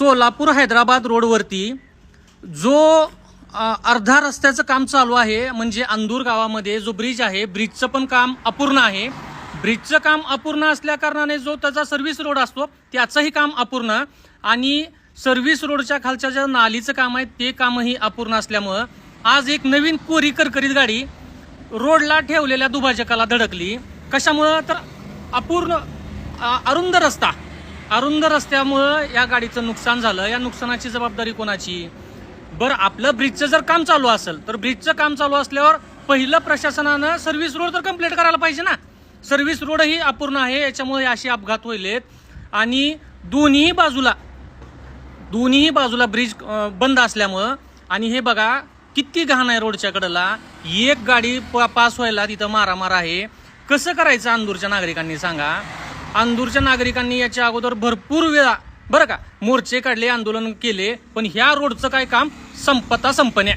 सोलापूर हैदराबाद रोडवरती जो अर्धा रस्त्याचं काम चालू आहे, म्हणजे अंदूर गावामध्ये जो ब्रिज आहे, ब्रिजचं पण काम अपूर्ण आहे. ब्रिजचं काम अपूर्ण असल्या कारणाने जो त्याचा सर्व्हिस रोड असतो त्याचंही काम अपूर्ण, आणि सर्व्हिस रोडच्या खालच्या ज्या नालीचं काम आहे ते कामही अपूर्ण असल्यामुळं आज एक नवीन कोरी करकरीत गाडी रोडला ठेवलेल्या दुभाजकाला धडकली. कशामुळं तर अपूर्ण अरुंद रस्त्यामुळं या गाडीचं नुकसान झालं. या नुकसानाची जबाबदारी कोणाची? बरं, आपलं ब्रिजचं जर काम चालू असेल तर ब्रिजचं काम चालू असल्यावर पहिलं प्रशासनानं सर्व्हिस रोड तर कंप्लीट करायला पाहिजे ना. सर्व्हिस रोडही अपूर्ण आहे, याच्यामुळे असे अपघात होईलेत. आणि दोन्ही बाजूला ब्रिज बंद असल्यामुळं, आणि हे बघा किती घाण आहे रोडच्या कडेला. एक गाडी पास व्हायला तिथं मारामार आहे. कसं करायचं अंदूरच्या नागरिकांनी सांगा. अंदूरच्या नागरिकांनी याच्या अगोदर भरपूर वेळा बरं का मोर्चे काढले, आंदोलन केले, पण ह्या रोडचं काय काम संपण्या